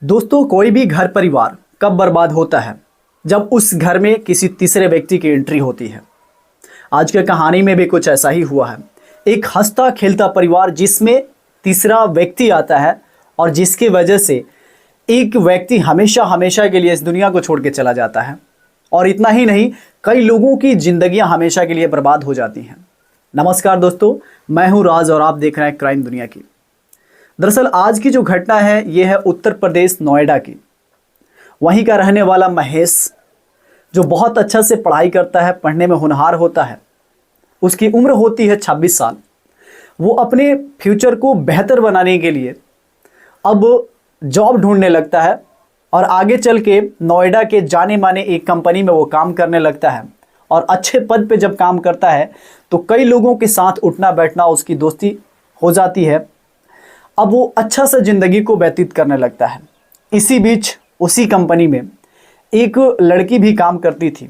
दोस्तों, कोई भी घर परिवार कब बर्बाद होता है? जब उस घर में किसी तीसरे व्यक्ति की एंट्री होती है। आज की कहानी में भी कुछ ऐसा ही हुआ है। एक हंसता खेलता परिवार जिसमें तीसरा व्यक्ति आता है और जिसकी वजह से एक व्यक्ति हमेशा हमेशा के लिए इस दुनिया को छोड़ के चला जाता है। और इतना ही नहीं, कई लोगों की जिंदगियां हमेशा के लिए बर्बाद हो जाती हैं। नमस्कार दोस्तों, मैं हूं राज और आप देख रहे हैं क्राइम दुनिया की। दरअसल आज की जो घटना है ये है उत्तर प्रदेश नोएडा की। वहीं का रहने वाला महेश, जो बहुत अच्छा से पढ़ाई करता है, पढ़ने में होनहार होता है। उसकी उम्र होती है 26 साल। वो अपने फ्यूचर को बेहतर बनाने के लिए अब जॉब ढूंढने लगता है और आगे चल के नोएडा के जाने माने एक कंपनी में वो काम करने लगता है। और अच्छे पद पे जब काम करता है तो कई लोगों के साथ उठना बैठना, उसकी दोस्ती हो जाती है। अब वो अच्छा सा जिंदगी को व्यतीत करने लगता है। इसी बीच उसी कंपनी में एक लड़की भी काम करती थी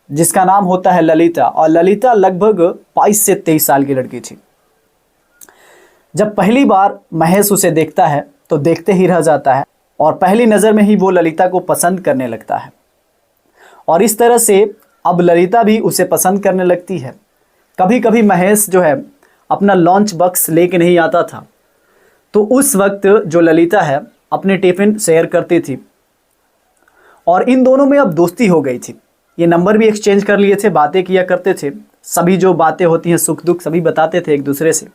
जिसका नाम होता है ललिता। और ललिता लगभग 22 से 23 साल की लड़की थी। जब पहली बार महेश उसे देखता है तो देखते ही रह जाता है और पहली नज़र में ही वो ललिता को पसंद करने लगता है। और इस तरह से अब ललिता भी उसे पसंद करने लगती है। कभी कभी महेश जो है अपना लंच बॉक्स लेके नहीं आता था, तो उस वक्त जो ललिता है अपने टिफिन शेयर करती थी और इन दोनों में अब दोस्ती हो गई थी। ये नंबर भी एक्सचेंज कर लिए थे, बातें किया करते थे, सभी जो बातें होती हैं सुख दुख सभी बताते थे एक दूसरे से।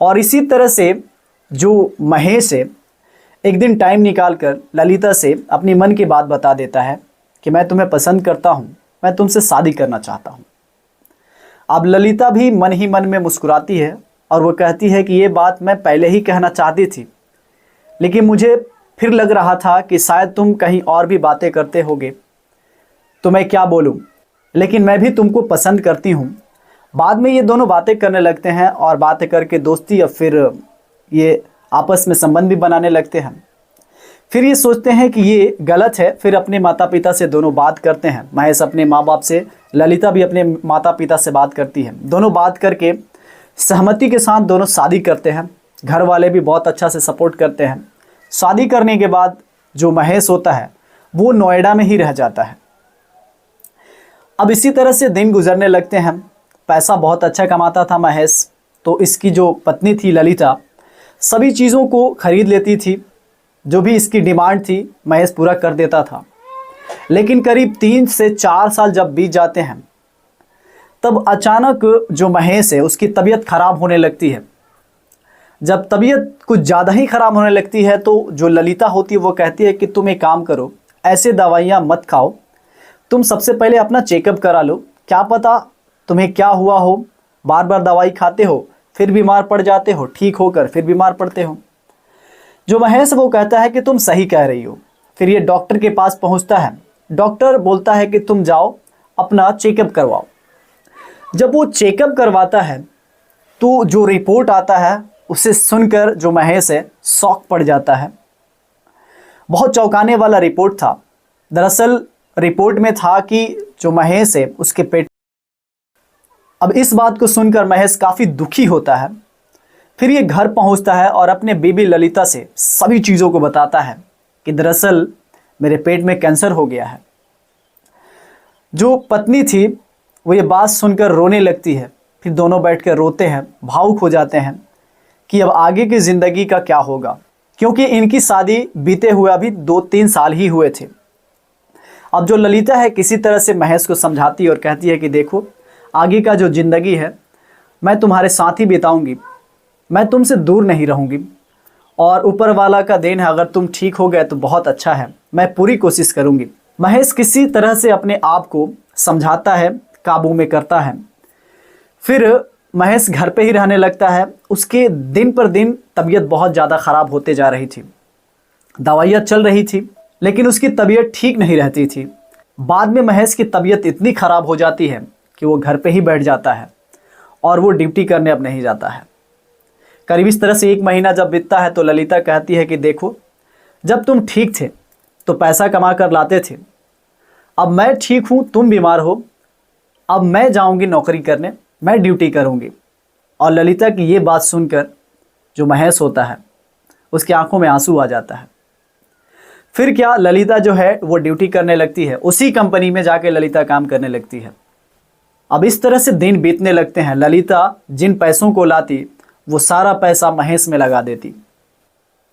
और इसी तरह से जो महेश है एक दिन टाइम निकाल कर ललिता से अपनी मन की बात बता देता है कि मैं तुम्हें पसंद करता हूँ, मैं तुमसे शादी करना चाहता हूँ। अब ललिता भी मन ही मन में मुस्कुराती है और वो कहती है कि ये बात मैं पहले ही कहना चाहती थी, लेकिन मुझे फिर लग रहा था कि शायद तुम कहीं और भी बातें करते होगे, तो मैं क्या बोलूं, लेकिन मैं भी तुमको पसंद करती हूं। बाद में ये दोनों बातें करने लगते हैं और बातें करके दोस्ती या फिर ये आपस में संबंध भी बनाने लगते हैं। फिर ये सोचते हैं कि ये गलत है, फिर अपने माता पिता से दोनों बात करते हैं। महेश अपने माँ बाप से, ललिता भी अपने माता पिता से बात करती है। दोनों बात करके सहमति के साथ दोनों शादी करते हैं। घर वाले भी बहुत अच्छा से सपोर्ट करते हैं। शादी करने के बाद जो महेश होता है वो नोएडा में ही रह जाता है। अब इसी तरह से दिन गुजरने लगते हैं। पैसा बहुत अच्छा कमाता था महेश, तो इसकी जो पत्नी थी ललिता सभी चीज़ों को खरीद लेती थी। जो भी इसकी डिमांड थी महेश पूरा कर देता था। लेकिन करीब 3 से 4 साल जब बीत जाते हैं तब अचानक जो महेश है उसकी तबीयत खराब होने लगती है। जब तबीयत कुछ ज़्यादा ही खराब होने लगती है तो जो ललिता होती है वो कहती है कि तुम एक काम करो, ऐसे दवाइयाँ मत खाओ, तुम सबसे पहले अपना चेकअप करा लो, क्या पता तुम्हें क्या हुआ हो, बार बार दवाई खाते हो फिर बीमार पड़ जाते हो, ठीक होकर फिर बीमार पड़ते हो। जो महेश वो कहता है कि तुम सही कह रही हो। फिर ये डॉक्टर के पास पहुँचता है। डॉक्टर बोलता है कि तुम जाओ अपना चेकअप करवाओ। जब वो चेकअप करवाता है तो जो रिपोर्ट आता है उसे सुनकर जो महेश है शॉक पड़ जाता है। बहुत चौंकाने वाला रिपोर्ट था। दरअसल रिपोर्ट में था कि जो महेश है उसके पेट। अब इस बात को सुनकर महेश काफ़ी दुखी होता है। फिर ये घर पहुंचता है और अपने बीबी ललिता से सभी चीज़ों को बताता है कि दरअसल मेरे पेट में कैंसर हो गया है। जो पत्नी थी वो ये बात सुनकर रोने लगती है। फिर दोनों बैठकर रोते हैं, भावुक हो जाते हैं कि अब आगे की ज़िंदगी का क्या होगा, क्योंकि इनकी शादी बीते हुए अभी 2-3 साल ही हुए थे। अब जो ललिता है किसी तरह से महेश को समझाती है और कहती है कि देखो, आगे का जो ज़िंदगी है मैं तुम्हारे साथ ही बिताऊंगी, मैं तुमसे दूर नहीं रहूंगी, और ऊपर वाला का देन है, अगर तुम ठीक हो गए तो बहुत अच्छा है, मैं पूरी कोशिश करूंगी। महेश किसी तरह से अपने आप को समझाता है, काबू में करता है। फिर महेश घर पे ही रहने लगता है। उसके दिन पर दिन तबीयत बहुत ज़्यादा ख़राब होते जा रही थी। दवाइयाँ चल रही थी लेकिन उसकी तबीयत ठीक नहीं रहती थी। बाद में महेश की तबीयत इतनी ख़राब हो जाती है कि वो घर पे ही बैठ जाता है और वो ड्यूटी करने अब नहीं जाता है। करीब इस तरह से 1 महीना जब बीतता है तो ललिता कहती है कि देखो, जब तुम ठीक थे तो पैसा कमा कर लाते थे, अब मैं ठीक हूँ, तुम बीमार हो, अब मैं जाऊंगी नौकरी करने, मैं ड्यूटी करूंगी। और ललिता की ये बात सुनकर जो महेश होता है उसकी आंखों में आंसू आ जाता है। फिर क्या, ललिता जो है वो ड्यूटी करने लगती है, उसी कंपनी में जाके ललिता काम करने लगती है। अब इस तरह से दिन बीतने लगते हैं। ललिता जिन पैसों को लाती वो सारा पैसा महेश में लगा देती।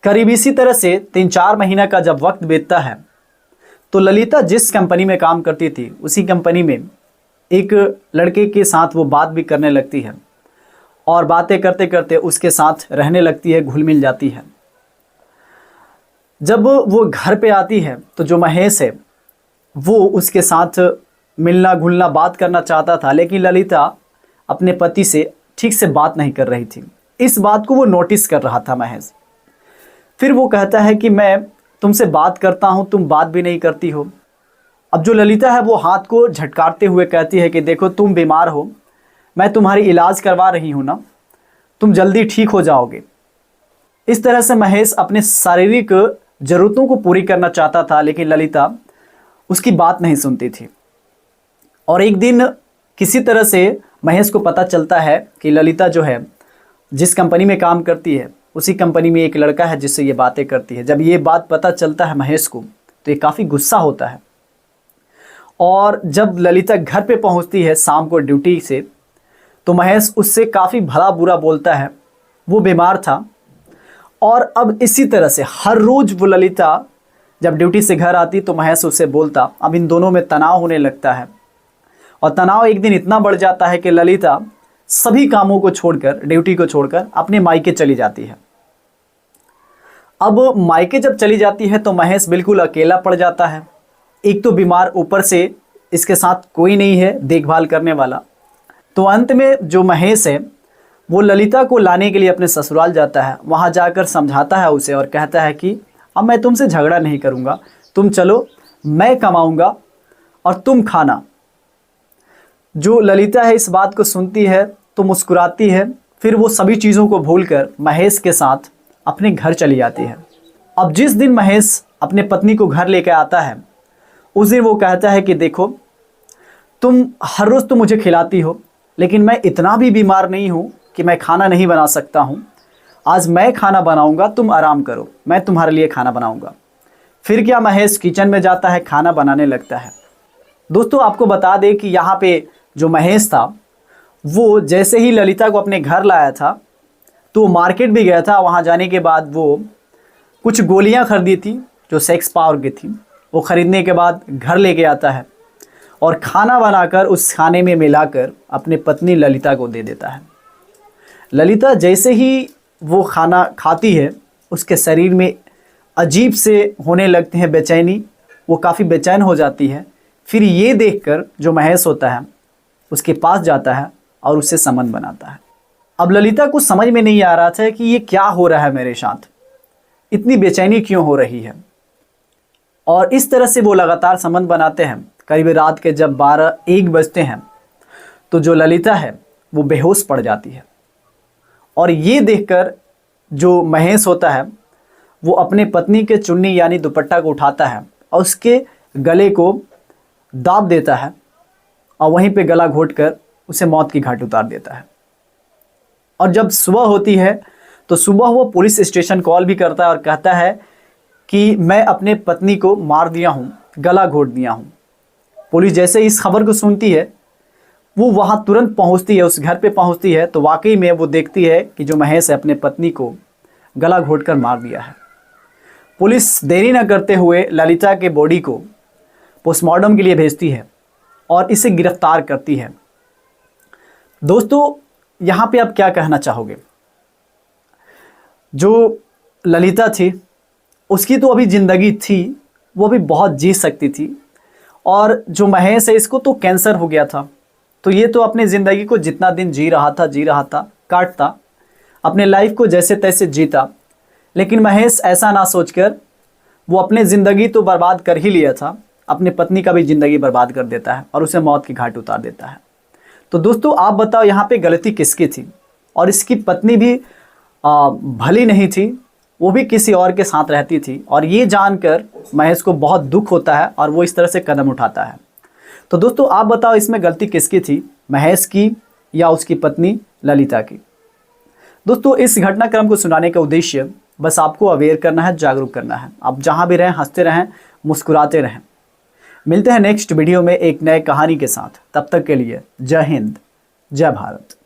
करीब इसी तरह से 3-4 महीना का जब वक्त बीतता है तो ललिता जिस कंपनी में काम करती थी उसी कंपनी में एक लड़के के साथ वो बात भी करने लगती है और बातें करते करते उसके साथ रहने लगती है, घुल मिल जाती है। जब वो घर पे आती है तो जो महेश है वो उसके साथ मिलना घुलना बात करना चाहता था, लेकिन ललिता अपने पति से ठीक से बात नहीं कर रही थी। इस बात को वो नोटिस कर रहा था महेश। फिर वो कहता है कि मैं तुमसे बात करता हूँ, तुम बात भी नहीं करती हो। अब जो ललिता है वो हाथ को झटकारते हुए कहती है कि देखो तुम बीमार हो, मैं तुम्हारी इलाज करवा रही हूँ ना, तुम जल्दी ठीक हो जाओगे। इस तरह से महेश अपने शारीरिक ज़रूरतों को पूरी करना चाहता था, लेकिन ललिता उसकी बात नहीं सुनती थी। और एक दिन किसी तरह से महेश को पता चलता है कि ललिता जो है जिस कंपनी में काम करती है उसी कंपनी में एक लड़का है जिससे ये बातें करती है। जब ये बात पता चलता है महेश को तो ये काफ़ी गुस्सा होता है। और जब ललिता घर पे पहुंचती है शाम को ड्यूटी से तो महेश उससे काफ़ी भला बुरा बोलता है। वो बीमार था और अब इसी तरह से हर रोज़ वो ललिता जब ड्यूटी से घर आती तो महेश उससे बोलता। अब इन दोनों में तनाव होने लगता है और तनाव एक दिन इतना बढ़ जाता है कि ललिता सभी कामों को छोड़कर, ड्यूटी को छोड़कर अपने मायके चली जाती है। अब मायके जब चली जाती है तो महेश बिल्कुल अकेला पड़ जाता है। एक तो बीमार, ऊपर से इसके साथ कोई नहीं है देखभाल करने वाला। तो अंत में जो महेश है वो ललिता को लाने के लिए अपने ससुराल जाता है। वहाँ जाकर समझाता है उसे और कहता है कि अब मैं तुमसे झगड़ा नहीं करूँगा, तुम चलो, मैं कमाऊँगा और तुम खाना। जो ललिता है इस बात को सुनती है तो मुस्कुराती है। फिर वो सभी चीज़ों को भूलकर महेश के साथ अपने घर चली जाती है। अब जिस दिन महेश अपने पत्नी को घर लेकर आता है उस दिन वो कहता है कि देखो तुम हर रोज़ तो मुझे खिलाती हो, लेकिन मैं इतना भी बीमार नहीं हूँ कि मैं खाना नहीं बना सकता हूँ। आज मैं खाना बनाऊँगा, तुम आराम करो, मैं तुम्हारे लिए खाना बनाऊँगा। फिर क्या, महेश किचन में जाता है, खाना बनाने लगता है। दोस्तों आपको बता दें कि यहाँ पे जो महेश था वो जैसे ही ललिता को अपने घर लाया था तो मार्केट भी गया था। वहाँ जाने के बाद वो कुछ गोलियाँ खरीदी थी जो सेक्स पावर की थी। वो ख़रीदने के बाद घर लेके आता है और खाना बनाकर उस खाने में मिलाकर अपने पत्नी ललिता को दे देता है। ललिता जैसे ही वो खाना खाती है उसके शरीर में अजीब से होने लगते हैं बेचैनी, वो काफ़ी बेचैन हो जाती है। फिर ये देखकर जो महेश होता है उसके पास जाता है और उससे संबंध बनाता है। अब ललिता को समझ में नहीं आ रहा था कि ये क्या हो रहा है मेरे साथ, इतनी बेचैनी क्यों हो रही है। और इस तरह से वो लगातार संबंध बनाते हैं। करीब रात के जब 12-1 बजते हैं तो जो ललिता है वो बेहोश पड़ जाती है। और ये देखकर जो महेश होता है वो अपने पत्नी के चुन्नी यानी दुपट्टा को उठाता है और उसके गले को दाब देता है और वहीं पे गला घोंटकर उसे मौत की घाट उतार देता है। और जब सुबह होती है तो सुबह वो पुलिस स्टेशन कॉल भी करता है और कहता है कि मैं अपने पत्नी को मार दिया हूँ, गला घोंट दिया हूँ। पुलिस जैसे इस खबर को सुनती है वो वहाँ तुरंत पहुँचती है, उस घर पे पहुँचती है तो वाकई में वो देखती है कि जो महेश है अपने पत्नी को गला घोंटकर मार दिया है। पुलिस देरी न करते हुए ललिता के बॉडी को पोस्टमार्टम के लिए भेजती है और इसे गिरफ्तार करती है। दोस्तों यहाँ पे आप क्या कहना चाहोगे? जो ललिता थी उसकी तो अभी ज़िंदगी थी, वो भी बहुत जी सकती थी। और जो महेश है इसको तो कैंसर हो गया था, तो ये तो अपनी ज़िंदगी को जितना दिन जी रहा था काटता, अपने लाइफ को जैसे तैसे जीता। लेकिन महेश ऐसा ना सोचकर वो अपने ज़िंदगी तो बर्बाद कर ही लिया था, अपनी पत्नी का भी ज़िंदगी बर्बाद कर देता है और उसे मौत की घाट उतार देता है। तो दोस्तों आप बताओ यहाँ पे गलती किसकी थी? और इसकी पत्नी भी भली नहीं थी, वो भी किसी और के साथ रहती थी और ये जानकर महेश को बहुत दुख होता है और वो इस तरह से कदम उठाता है। तो दोस्तों आप बताओ इसमें गलती किसकी थी, महेश की या उसकी पत्नी ललिता की? दोस्तों इस घटनाक्रम को सुनाने का उद्देश्य बस आपको अवेयर करना है, जागरूक करना है। आप जहां भी रहें हंसते रहें, मुस्कुराते रहें। मिलते हैं नेक्स्ट वीडियो में एक नए कहानी के साथ। तब तक के लिए जय हिंद, जय भारत।